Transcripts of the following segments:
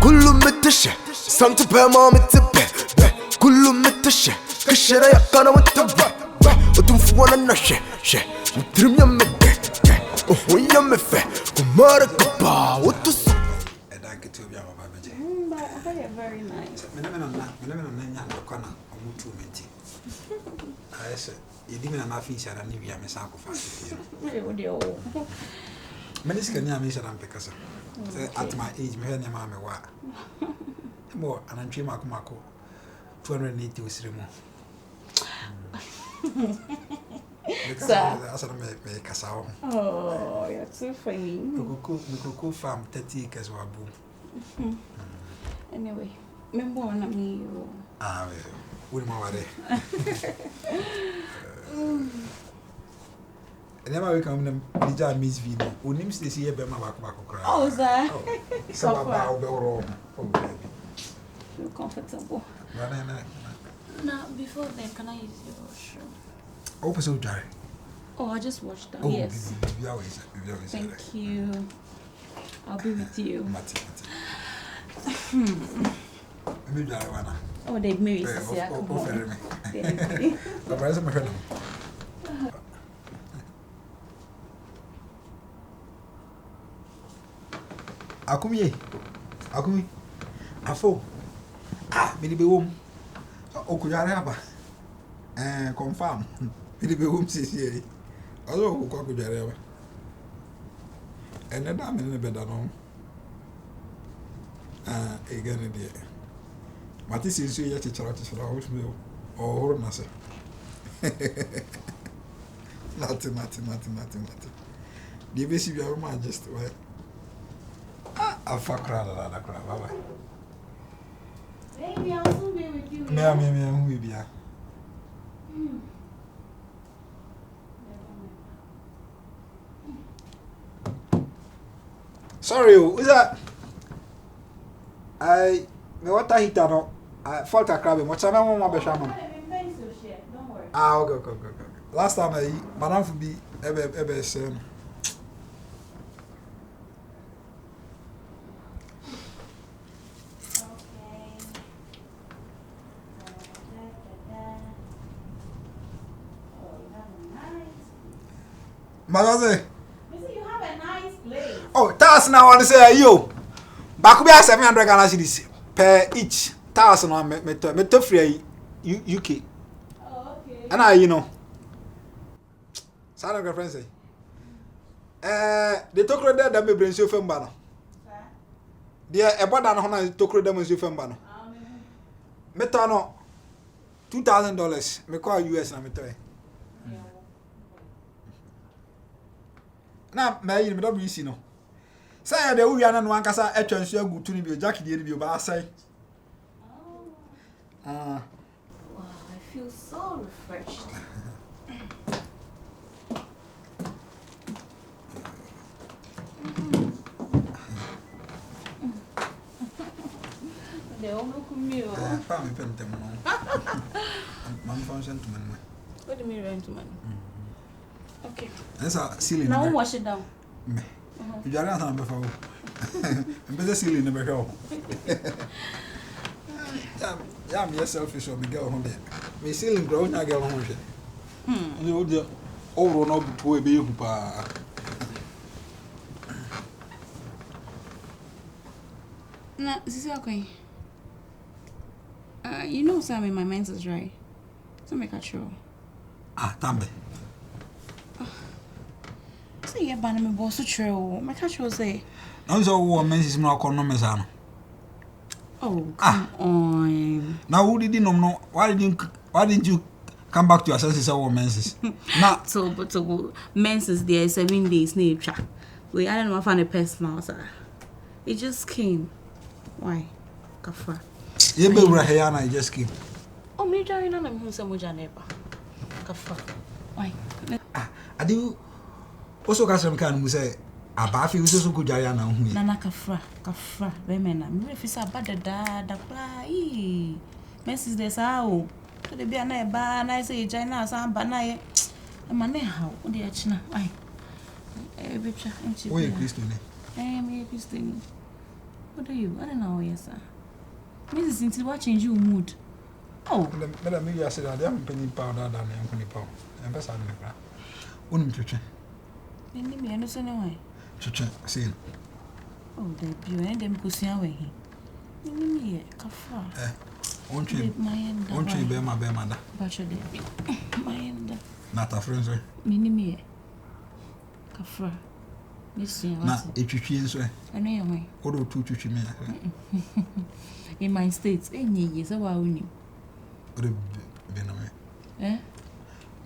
كله متشة سانت بما متبه كله متشة كشرة يقنا وتبه وتنفوانا نشة وترم يمده وهو يمفه كمارك با وتس Very nice. You didn't have fish and I am a sacrifice. Many scan ya miss and Picasso. At my age, my mamma wa more and I'm Chima Kumako 280 with Remo. Oh, you're too funny. We could farm 30 acres or boom. Anyway, remember on me. Ah, we're more there. Never come to Miss Vino. Who names this year Bema Back? Oh, sir. So about the room. Feel comfortable. Now, before then, can I use your washroom? Open so dry. Oh, I just washed them. Oh, yes. Thank you. I'll be with you. Oh, they've married. Akumi, Afo. Maybe be home. Okujare confirm. Maybe be home this year. Although Okujare. And then I'm in the bed alone. Again, dear. Matis is here to charge for the house meal or nothing. Nothing. The basic of my just way. I fuck crowd. Maybe I'll soon be with you. Me, be. Sorry, who's that? Me water heater no. I fault a crab. What's my mama be shaman? Don't worry. Okay. Last time madam for be ebe sen. Mazaze. You have a nice place. Oh, that's now want to say yo. Back be 700 Ghana cedis per each. That's no me to free UK. Oh, okay. And I Sana girlfriend say. The tokro there that me bring you from bano. Dia e boda no na tokro there me from bano. Me to no $2,000 me call US na me to. Na me yi me WC no. Say the we are no ankasa etwa nso agu tu ni bi jacket dey ni bi ba sai. Wow, I feel so refreshed. They all look me. Family pentem no. Man function to man. What do you mean rent money? Okay. That's a ceiling. Now wash it down. Me. You are not on before. I'm better ceiling never go. Yeah, I'm selfish or me girl home there. Me ceiling grow na girl home there. You know the over no boy be who pa. Nah, this is okay. You know Sam in my menses, right? So make a show. Tambe. So yeah, but I'm a boss to true. My catch will say. No, so woman is more economic. Oh, come on. Now who didn't know? Why didn't you come back to your senses of menses? Now, so menses there 7 days nature. We I don't know if I'm a personal sir. It just came. Why? Kafra. You be Rahayana, just came. Oh, me jarring on him some neighbor. Kafra. Why? I do also got some kind who say Abafi was so good Jayana. Nana Kafra, Remena. If it's a bad da play. Messes this out. So they be a neighbor, and I say, Jana, some banana. A man, how? Dear China. Why? A picture. Oh, Christian. I am a Christian. What do you? I don't know, yes, sir. Mrs. Since what change your mood? Oh, Madam, maybe I said I am penny powder than I am penny powder. And best I never. Wouldn't chicken. maybe me understand why. Chicken, see. Oh, they be and them go see away. Maybe kafa. Won't you? My end. Won't you be my mother? Bachelor. My end. Not a friend, sir. Minimi. Kafa. Miss you. Not if you change, sir. I know your way. What do two me? In my states, any years of our winning. Would have been a man. Eh?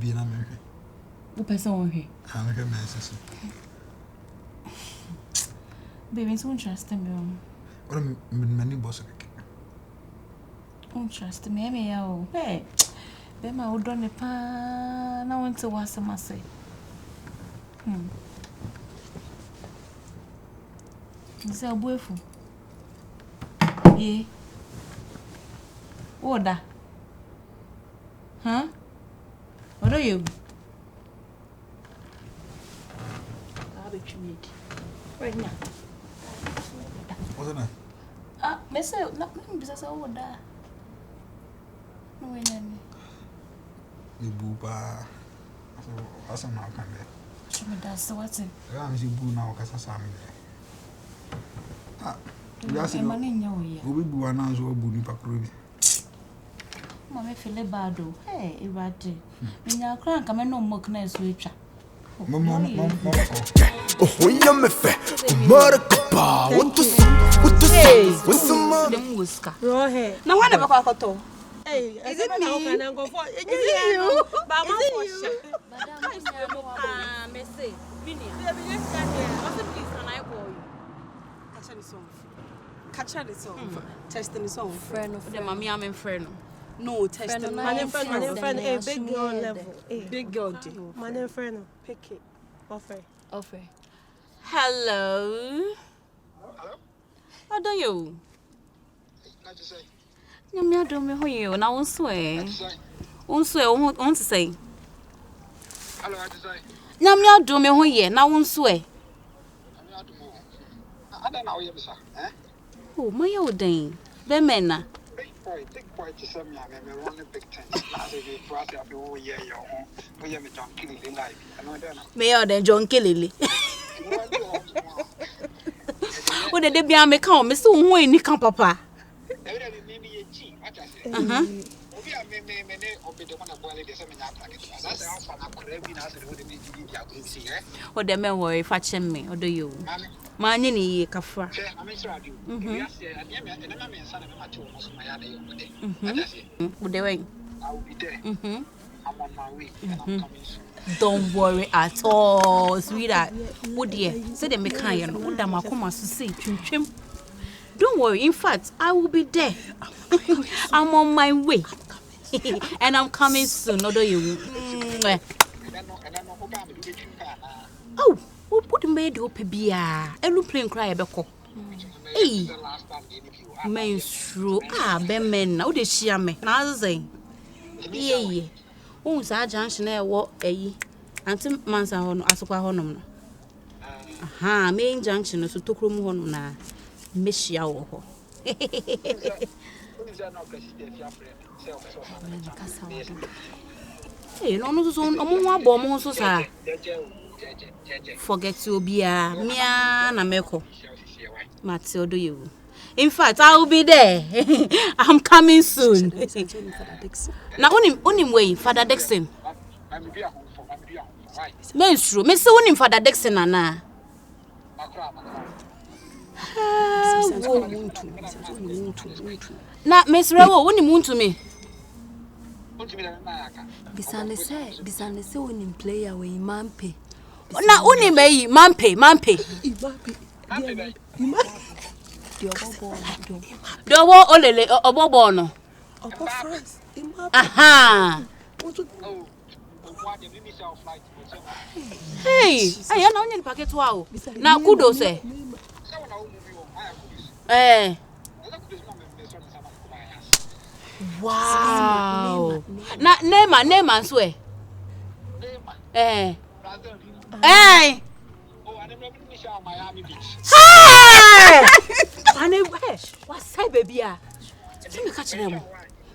Being a man. Who person on here? I'm a man, sister. Baby, it's trust me. What a many boss. Trust me, me, oh, hey. Be my old donny pan. I want to watch some say. Is a boyful? Ye. Order. Huh? What are you? Garbage meat. Right now. What's that? Miss, not business order. No, way, Nanny. You boo, I saw now come there. Show me that, so what's it? I'm a boo now, because I saw me there. We are saying, money in your way. we will announce what Boonie Pacrobi. Mamma feel bad, hey, Irati. In your crank, I'm no more nice witcher. Mama, Oh, yeah, me fe. Maracapa. What to say? What to say? What's the matter? Them whisker. Raw hair. No one ever caught to. Hey, Is it me? Is it you? Is it you? Messi. Catch the song. Testing the song. Friend of The mommy, I'm in friend. No, testing. My friend. Hey, Big girl level. Big girl. My name friend. Pick it. Offer. Hello. Hello? How do you? What you say? You do me who you now on swear. What you say? On swear, want to say. Hello, what you say? Yam do me who ye now on swear. I'm not to move. I don't know what you say. Eh? Oh, my old dame. Bemena. Big boy, to send me. I'm running big tent. I say, you brought up your year, your home. We have a John Killy life. I know that. May I then John Kelly? What did they be? I make come, Mr. Wayne, you come, Papa. Maybe a G. What I say? We are many of the one of the seminar. That's how I'm craving us to do the see. What the men worry, fetching me, or do you? Manny, Kafra. I'm interested. You say, I am a son of my two, my other. Would they wait? I will be there. I'm on my way. And I'm coming soon. Don't worry at all, sweetheart. Would ye say the mechanic? Would the Macoma say, Chim? Don't worry, in fact, I will be there. I'm on my way. And I'm coming soon, although you. Oh, what made you pay? Aeroplane cry, Becco. Hey, mainstream. Bemen, now they share me. Now, say, ye. Oh, Sir Junction, walk a Auntie Mansa Hon, Asqua Honum. Aha, main junction, so took room on na. Miss Yao. Hey, no, so no bomb, so sir. Forget to be a mea na meko. Mateo, do you? In fact, I will be there. I'm coming soon. Now, only way, Father Dixon. It's true. Miss Unim, Father Dixon, Anna. Now, Miss Rawo, when you moon to me. Bisane say when in play away mampe. Now, only may mampe. Do what only a bobono. Aha. Hey, I am only in packet wow. Now, kudos say. Eh. Wow. Na name and swear. Eh. Hey. Oh, I never Miami Beach. Ah! Ane what say baby ah. Me catch them.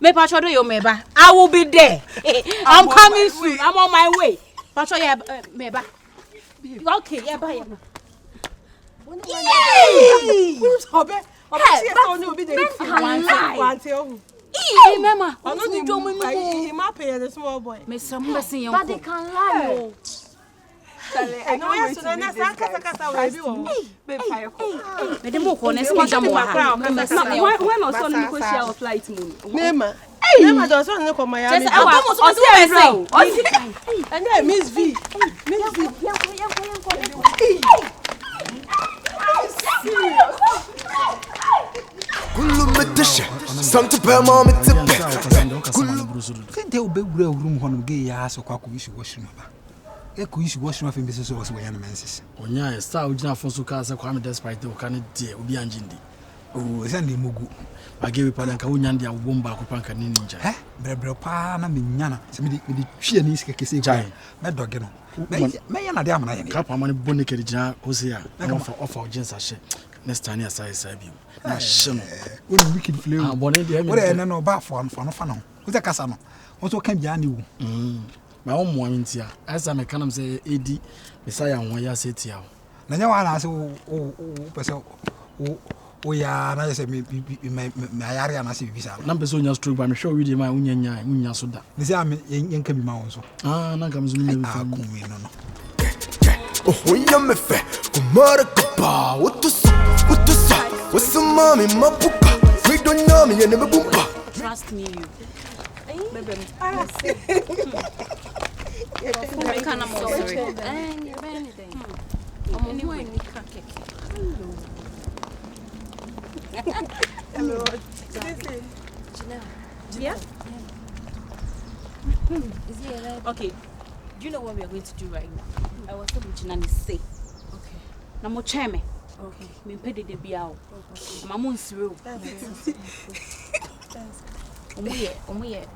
Me patrol do your meba. I will be there. I'm coming soon. I'm on my way. Patrol ya meba. Okay, yeah bye. Who's hobby? Hey, mama. I know you don't mean him up here, the small boy. Miss some messing But they can lie. I know yes, so then I can't me dem ko na se me jam wa ha. When was on the share flight moon? Nema. Nema does one come Miami. Just I want to say. And then Miss V. Miss V. Kulu metishe, something per moment to be. They will be room on gay ass or cock wish washing. Echo is washing off in business was when menses. Onya star ujina fonso ka se kwame despite the kan die obi anjindi. Oh, Sandy Mugu. I gave you padan ka wonya ndia womba ko panka ni ninja. Brebre pa na menyana. Se me di twie ni sika kese kwa. Me doge no. Me yana de amana ye. Ka pa mane bonne kedi jina osia. Offer urgency she. Next time aside side bi. Na she no. Woni wicked flavor. Ah bonne de. Wori ene no ba fo no fa no. Wo se kasa no. Wo so kan bia ni wu. Ma wo mo antia. Asa me kanam say edi Messiah won ya setia. Na nya wa na se wo pese wo ya na se me ayare na se bibisa. Na pese onya stroke ba me hwe wi de ma unya so da. Ni se am yenka bi ma won so. Na kam so me bi fa. Ku mi no. Oh, yeah, me fe. Kumara kapa. What to say? What's some mommy, my pupa? We don't know me, and never bumpa. Trust me, you. Baby, Hello. Yeah? Okay. Do you know what we are going to do right now? I was able to say. Okay. Now, mo cheme. Okay. Me pede de biao. Mama nsiro. Omuye.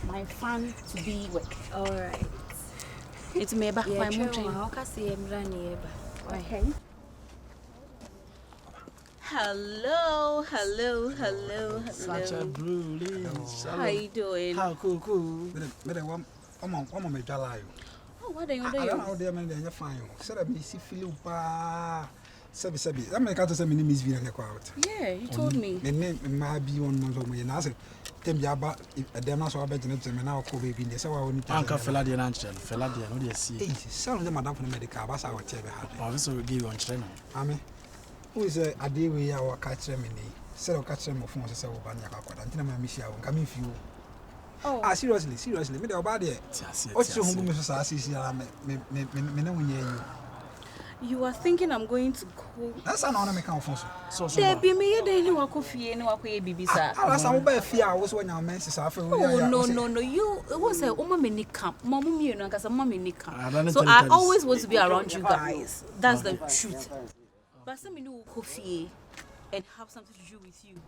My fan to be with. All right. It's me back my mo cheme. How can see him running? Okay. Hello. Such a brilliant. How you doing? How cool. Me one me dwala yo. Oh, what are you I doing? don't know there me dey fine yo. Say that me see feel pa. Sebi. That me can't say me name is V na kwa out. Yeah, you told me. Me name ma bi one month so me na say tem bi aba dem na so abegene to me na ko baby dey say wa woni ta. Anka fela de na nchel. Fela de no dey see. Eh, sound the madam for medical ba sa wa che be ha. Ba so we give you on train. Ame. Who is a day we ya wa catch me ni. Say o catch me phone say wo ba na akwa. Ntina ma me shia wo. Nka me fi wo. Oh. Seriously. Me dey oba there. O ti hu me so sa asisi ara me na wunya yi. You are thinking I'm going to go. That's an honor me kan phone so. There be me ye dey ni wako fie ni wako ye bibisa. Ala sa wo ba fie a wo so nya men sisa afa wo ya. Oh no. You what say oma me ni camp. Mama me no nkasa mama me ni camp. So So I always want to be around you guys. That's the truth. But some me no wako fie and have something to do with you.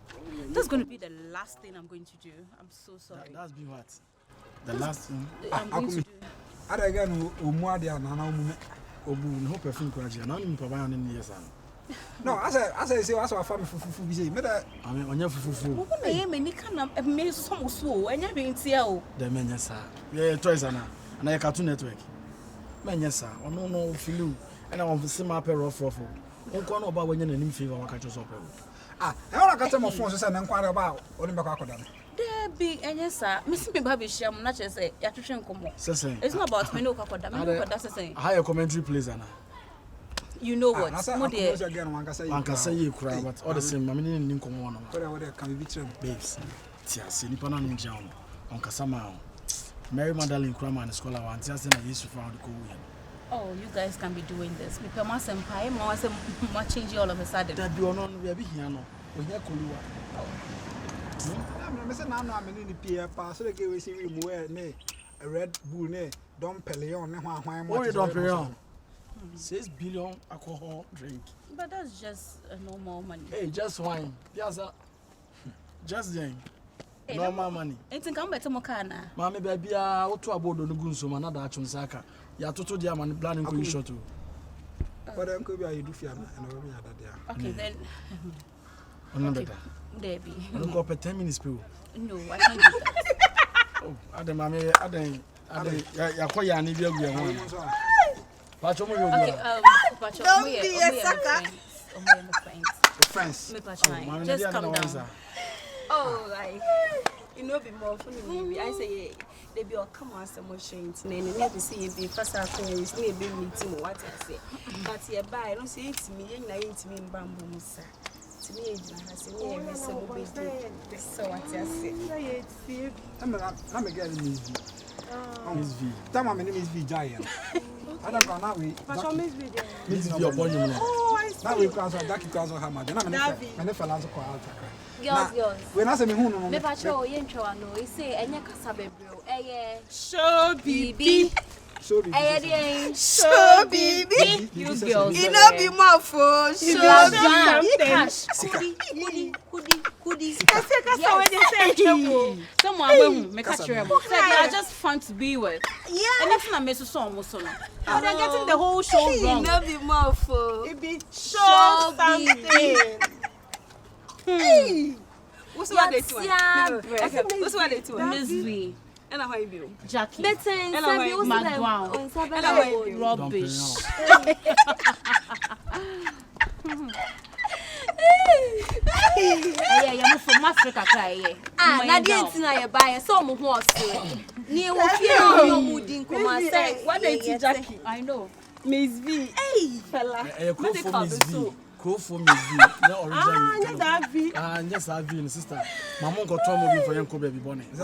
That's going to be the last thing I'm going to do. I'm so sorry. That's been what? The last thing. I'm going to do. Ada ga no omu ade ana na omu. Obu no perfume kwaji. Na ni papa yan ni yesa. No, as I say as I family fufu bi say me da I mean onya fufufu. Wo na ye me ni kana me so so enya be ntia o. The menya sa. Yeah, toys ana. Na ya Cartoon Network. Menya sa. Ono no filu. Ena won se ma pe rough. Onko na oba wanya nanim favor waka cho so pe. e ora ka tell phone so say na nkware ba oni be kwa akoda no. There be enya sa. Me si me ba be shia mo na che say ya twetwe nkomo. Sesen. It's not about me no kwakoda. Me no kwakoda sesen. How your commentary plays ana. You know what? Mo dey again wan ka say. Wan ka say kura but all the same mama ni ni nkomo no. What can be true Babes. Tiase ni pa na ninja on. On kasama on. Mary Magdalene Krama and scholar wan tiase na Yesu found ko wi. Oh, you guys can be doing this. Me pema senpai, ma say ma change all of a sudden. That be ono we be here no. Onya koluwa. Me say na no ameni ni pie pa so dey we see we mu ne Red Bull ne Dom Perignon ne hwan mo. Oh, Dom Perignon. 6 billion alcohol drink. But that's just a normal money. Hey, just wine. Piazza. Just then. Normal money. Ain't come better mokana. Mama baby a oto abodo no gunso ma na da achun saka. Ya toto dia man plan ko short o. But uncle be you do fear and over me that there. Okay, then. Better. Debbie. I don't go for 10 minutes, people. No, I can't do that. Oh, Adam, ya kwa ya ni bi agu ya ho. Pacho mo yogu. Okay, Pacho, Don't be a sucker. Friends. Just come down. Oh, like, you know, be more funny. I say, they be all come on some more shades. And then never see you be first after you see a big meeting, what I say. But yeah, buy, I don't say it to me, and I ain't me in bamboo, sir. To me, I say, yeah, Miss Bobby, so what I say. I'm a girl, Miss V. Miss V. Tell my name is V Giant. I don't know now. Miss V upon you. Now we can't Jackie Council Hammer. Then I'm a fellow call. Girls. When I say me, who Me pacho yentro ano. He say enya kasa bebreo. Show Bibi. so be. Show baby. You girls. You know, be more for show Cash. Kudi. Someone will make a trouble. They are just fun to be with. Yeah. Anything I miss so almost so now. They're getting the whole show You wrong. know, be more for. It be Show something. Hey. What's what they do? What's what they do? Miss V, And how you do? Jackie, Betten Hello, sabi o McGowan. sabi rubbish. Yeah, you're from Africa, cry. na di entina ye buy so mo ho ose. Ni wo fie o mo din ko ma say What they teach Jackie? I know. Miss V. Hey, fella. Crow for Miss V. Crow for Miss V. No original. That V. Yes, I V, sister. Mama go to mo for yanko baby bonnet. he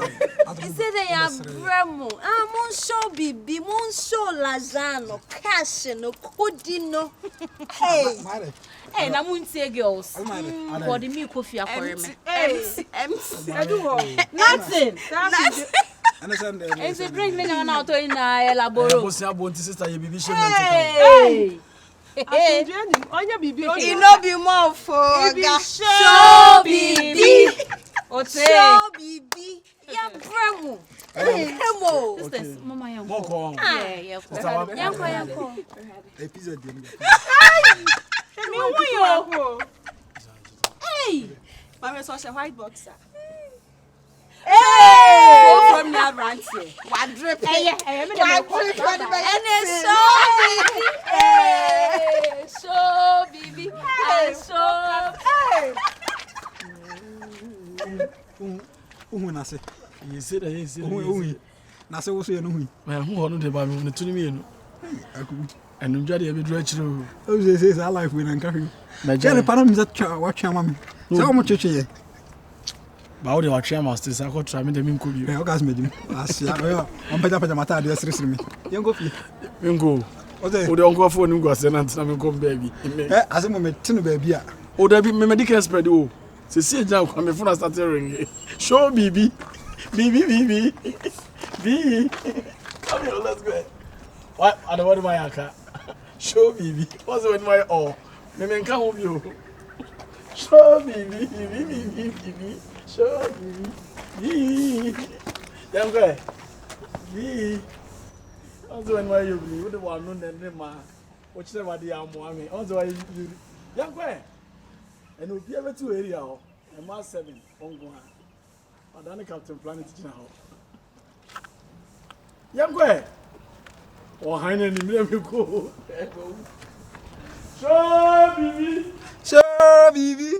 say they are bremo. Mon show bibi, mon show lazano, cash no kudi no. Hey. Hey, na muntie girls. For the me coffee for me. MC. I do what? Nothing. Understand? It's a drink na na auto in elaboro. Boss ya bonti sister ye bibi she Hey. Hey. You know, be more for. Show bibi. Ote. Show bibi. Ya bremo. Bremo. Sisters, mama yanko. Moko. Yeah. Yanko. Episode. Me wo. Hey. Mama saw a white boxer. Hey. Go from that branch here. What drip? Hey, me And it's show bibi. Who na say? You say that Who na say wo so ye no hu. Man, who hono de ba me no tuni me no. Aku. Enu dwade ye be dura chiro. O say life we na nka hu. Na jere para mi za twa wa twa ma me. Say o mo cheche ye. Ba wo de wa twa master say ko try me de me nko bi. O gas me dim. Asia o on paja mata de siri me. Ye go fi. Me nko. O say O de onko phone nko ase na ntina me nko baby. ase mo me tinu ba bia. O da bi me medical spread o. Se si eja kwa me phone start ring. Show bibi. Bibi. Come here, let's go. What? I don't want my aka. Show bibi. What's the one my oh? Me nka ho bi o. Show bibi. Show bibi. Dem go. Bibi. What's the one my you bi? What the one no nne ma. O chire ma dey amo ami. What's the one you? Dem go. And obi ebe to area ho. E ma 7 ongo ha. Adani Captain Planet China ho. Yamkwe. O haine ni mire me ko. Show bibi.